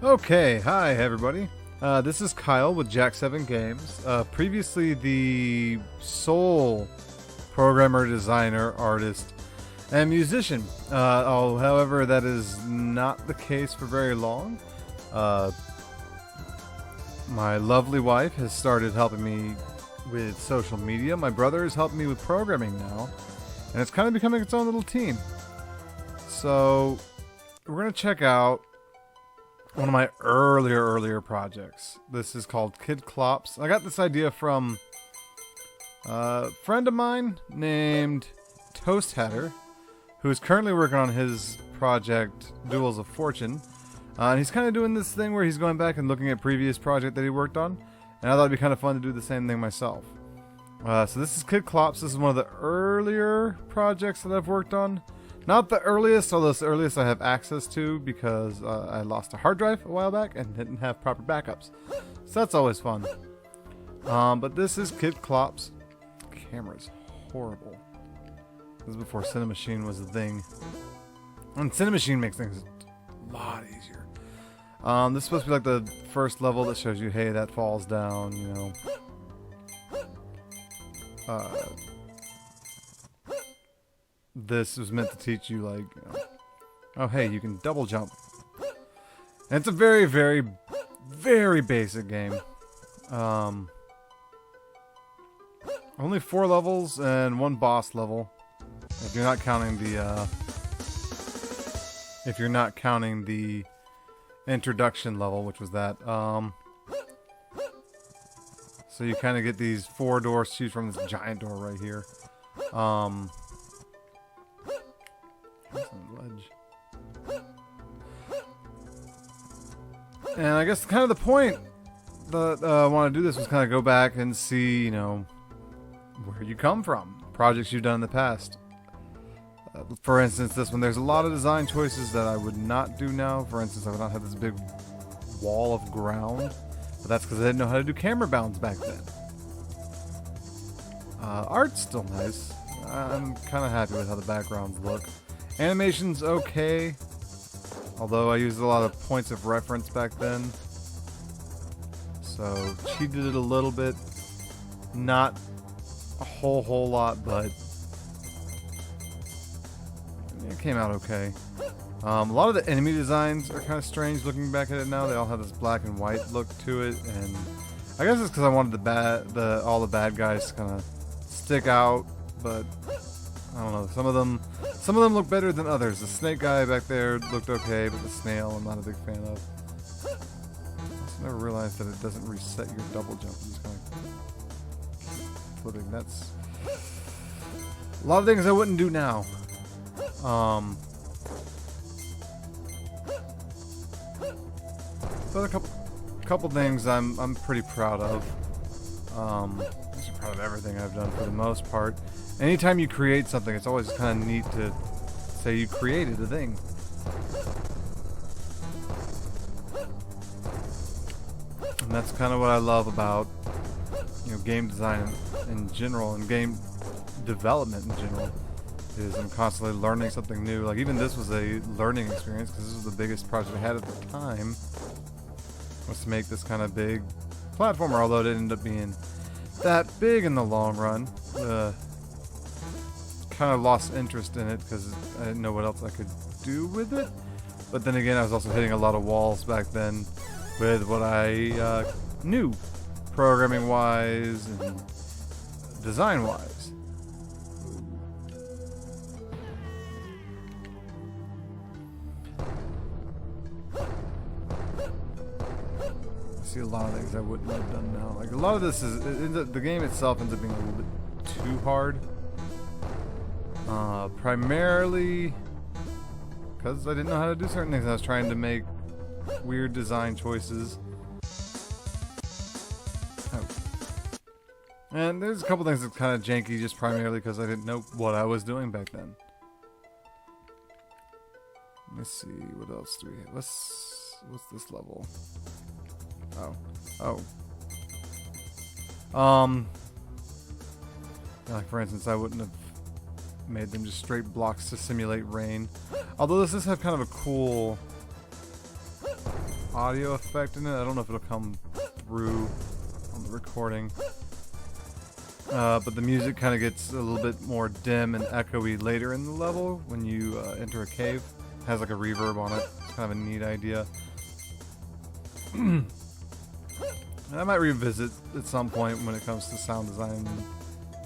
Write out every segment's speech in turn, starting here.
Okay, hi everybody. This is Kyle with Jack7 Games. Previously the sole programmer, designer, artist, and musician. However, that is not the case for very long. My lovely wife has started helping me with social media. My brother is helping me with programming now, and it's kind of becoming its own little team. So we're going to check out one of my earlier projects. This is called Clops. I got this idea from a friend of mine named Toast Hatter, who is currently working on his project Duels of Fortune. And he's kind of doing this thing where he's going back and looking at previous project that he worked on, and I thought it'd be kind of fun to do the same thing myself. So this is Clops. This is one of the earlier projects that I've worked on. Not the earliest, although it's the earliest I have access to because I lost a hard drive a while back and didn't have proper backups. So that's always fun. But this is Clops. Camera's horrible. This is before Cinemachine was a thing. And Cinemachine makes things a lot easier. This is supposed to be like the first level that shows you, hey, that falls down, you know. This was meant to teach you, like, you know, oh, hey, you can double jump. And it's a very, very, very basic game. Only 4 levels and 1 boss level. If you're not counting the, introduction level, which was that. So you kind of get these 4 doors to choose from, this giant door right here. Ledge. And I guess kind of the point that I want to do this was kind of go back and see, you know, where you come from, projects you've done in the past. For instance, this one, there's a lot of design choices that I would not do now. For instance, I would not have this big wall of ground, but that's because I didn't know how to do camera bounds back then. Art's still nice. I'm kind of happy with how the backgrounds look. Animation's okay, although I used a lot of points of reference back then, so cheated it a little bit. Not a whole lot, but it came out okay. A lot of the enemy designs are kind of strange looking back at it now. They all have this black and white look to it, and I guess it's because I wanted all the bad guys to kind of stick out, but I don't know. Some of them look better than others. The snake guy back there looked okay, but the snail I'm not a big fan of. I just never realized that it doesn't reset your double jump. You just kind of flipping. That's a lot of things I wouldn't do now. But a couple things I'm pretty proud of. I'm just proud of everything I've done for the most part. Anytime you create something, it's always kind of neat to say you created a thing. And that's kind of what I love about, you know, game design in general and game development in general, is I'm constantly learning something new. Like even this was a learning experience because this was the biggest project I had at the time, was to make this kind of big platformer, although it ended up being that big in the long run. Kind of lost interest in it because I didn't know what else I could do with it. But then again, I was also hitting a lot of walls back then with what I knew, programming wise and design wise. I see a lot of things I wouldn't have done now. Like a lot of this is the game itself ends up being a little bit too hard. Primarily because I didn't know how to do certain things. I was trying to make weird design choices. Oh. And there's a couple things that's kind of janky just primarily because I didn't know what I was doing back then. Let's see, what else do we have? What's this level? Like for instance, I wouldn't have made them just straight blocks to simulate rain. Although this does have kind of a cool audio effect in it. I don't know if it'll come through on the recording. But the music kind of gets a little bit more dim and echoey later in the level when you enter a cave. It has like a reverb on it. It's kind of a neat idea. And I might revisit at some point when it comes to sound design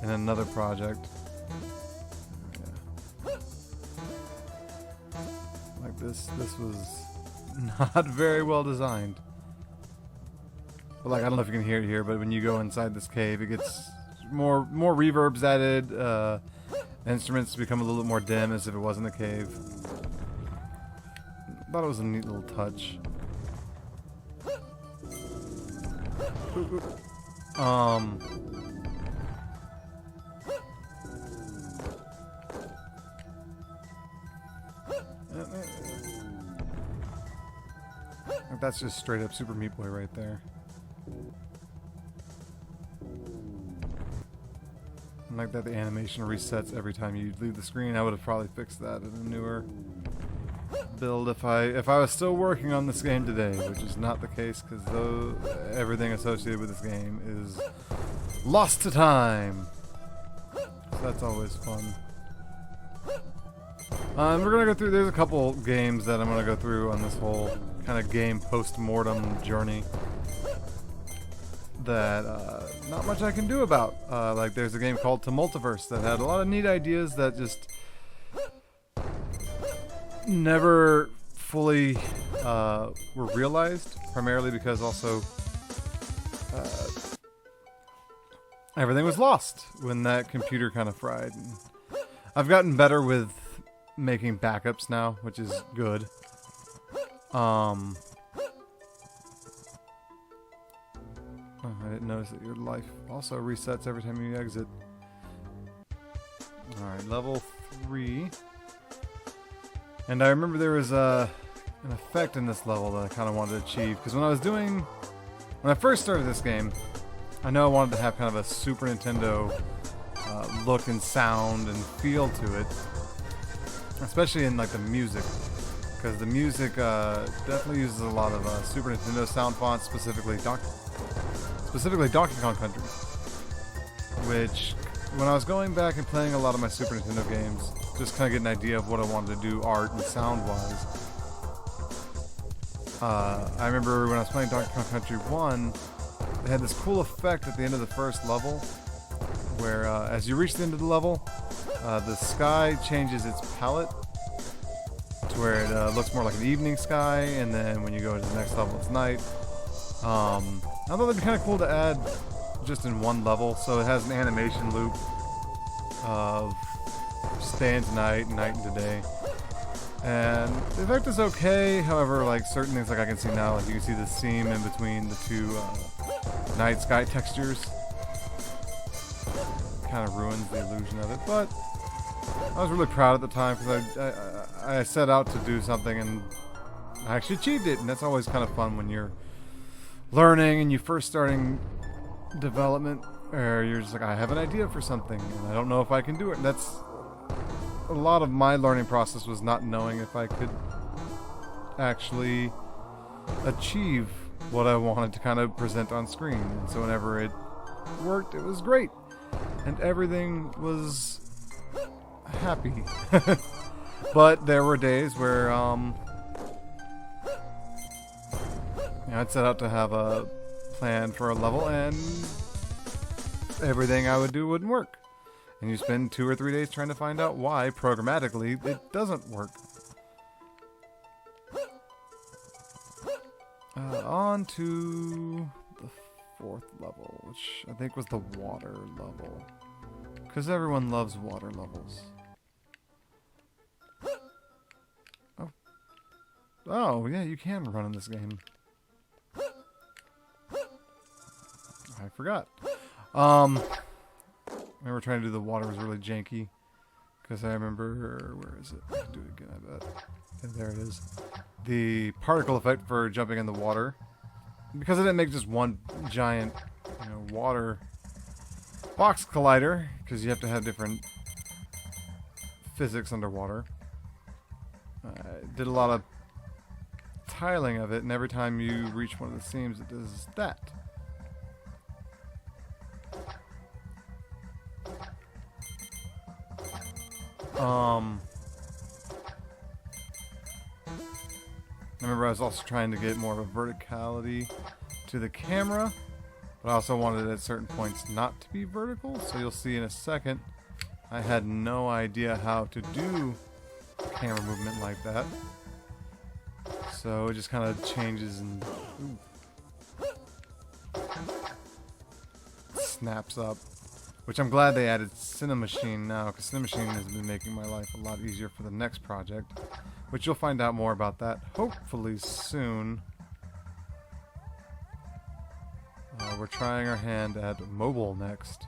in another project. Yeah. Like this was not very well designed. But like, I don't know if you can hear it here, but when you go inside this cave, it gets more reverbs added. Instruments become a little bit more dim as if it wasn't a cave. Thought it was a neat little touch. That's just straight up Super Meat Boy right there. And like that, the animation resets every time you leave the screen. I would have probably fixed that in a newer build if I was still working on this game today, which is not the case because everything associated with this game is lost to time. So that's always fun. We're gonna go through. There's a couple games that I'm gonna go through on this whole kind of game post-mortem journey that not much I can do about. Like there's a game called Tumultiverse that had a lot of neat ideas that just never fully were realized, primarily because also everything was lost when that computer kind of fried. And I've gotten better with making backups now, which is good. Oh, I didn't notice that your life also resets every time you exit. Alright, level 3. And I remember there was an effect in this level that I kind of wanted to achieve. Because when I first started this game, I know I wanted to have kind of a Super Nintendo look and sound and feel to it. Especially in like the music. Because the music definitely uses a lot of Super Nintendo sound fonts, specifically Donkey Kong Country. Which, when I was going back and playing a lot of my Super Nintendo games, just kind of get an idea of what I wanted to do art and sound-wise. I remember when I was playing Donkey Kong Country 1, they had this cool effect at the end of the first level, where as you reach the end of the level, the sky changes its palette to where it looks more like an evening sky, and then when you go to the next level, it's night. I thought it'd be kind of cool to add just in one level, so it has an animation loop of day into night, night into day. And the effect is okay, however, like certain things like I can see now, like you can see the seam in between the two night sky textures. Kind of ruins the illusion of it, but I was really proud at the time because I set out to do something and I actually achieved it, and that's always kind of fun when you're learning and you first starting development, or you're just like, I have an idea for something and I don't know if I can do it. And that's a lot of my learning process, was not knowing if I could actually achieve what I wanted to kind of present on screen. And so whenever it worked, it was great and everything was happy. But there were days where I'd set out to have a plan for a level and everything I would do wouldn't work. And you spend 2 or 3 days trying to find out why, programmatically, it doesn't work. On to the 4th level, which I think was the water level. Because everyone loves water levels. Oh, yeah, you can run in this game. I forgot. I remember trying to do the water was really janky. Because I remember... Where is it? I can do it again, I bet. Yeah, there it is. The particle effect for jumping in the water. Because I didn't make just one giant, water box collider. Because you have to have different physics underwater. I did a lot of tiling of it, and every time you reach one of the seams, it does that. I remember I was also trying to get more of a verticality to the camera, but I also wanted it at certain points not to be vertical, so you'll see in a second I had no idea how to do camera movement like that. So it just kind of changes and snaps up. Which I'm glad they added Cinemachine now, because Cinemachine has been making my life a lot easier for the next project. Which you'll find out more about that hopefully soon. We're trying our hand at mobile next.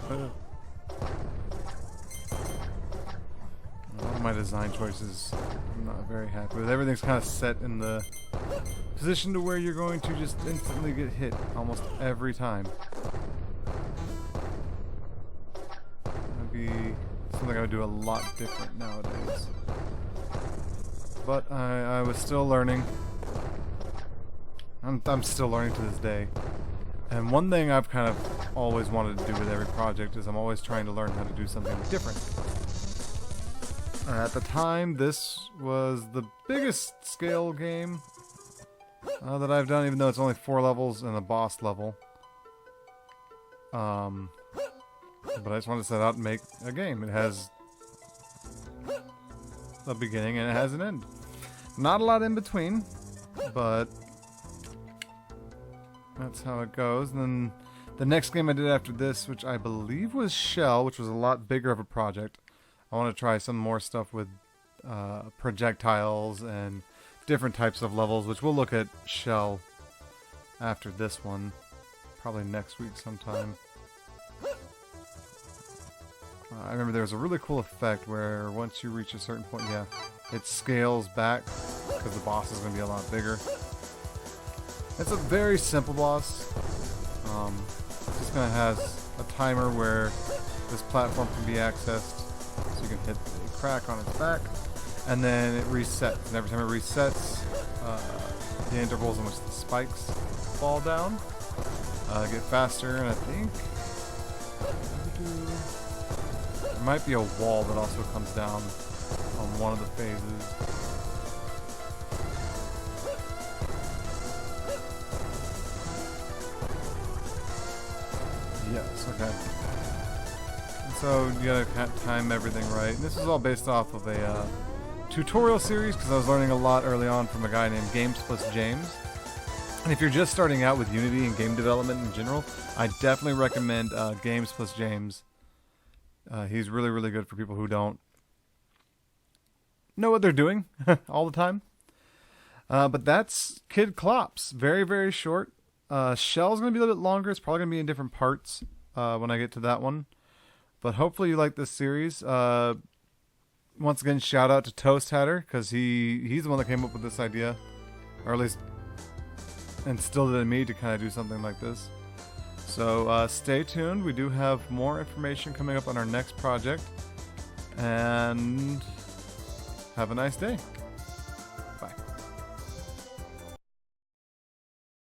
A lot of my design choices I'm not very happy with. Everything's kind of set in the position to where you're going to just instantly get hit almost every time. That'd be something I would do a lot different nowadays. But I was still learning. I'm still learning to this day. And one thing I've kind of always wanted to do with every project is I'm always trying to learn how to do something different. At the time, this was the biggest scale game that I've done, even though it's only 4 levels and a boss level. But I just wanted to set out and make a game. It has a beginning and it has an end. Not a lot in between, but that's how it goes. And then the next game I did after this, which I believe was Shell, which was a lot bigger of a project. I want to try some more stuff with projectiles and different types of levels, which we'll look at Shell after this one. Probably next week sometime. I remember there was a really cool effect where once you reach a certain point, yeah, it scales back because the boss is going to be a lot bigger. It's a very simple boss. It just kind of has a timer where this platform can be accessed, so you can hit the crack on its back, and then it resets. And every time it resets, the intervals in which the spikes fall down get faster, and I think there might be a wall that also comes down on one of the phases. Yes, okay. And so you gotta time everything right. And this is all based off of a tutorial series, because I was learning a lot early on from a guy named James. And if you're just starting out with Unity and game development in general, I definitely recommend James. He's really, really good for people who don't know what they're doing all the time. But that's Kid Clops. Very, very short. Shell's going to be a little bit longer. It's probably going to be in different parts when I get to that one. But hopefully you like this series. Once again, shout out to Toast Hatter, because he's the one that came up with this idea. Or at least instilled it in me to kind of do something like this. So stay tuned. We do have more information coming up on our next project. And have a nice day.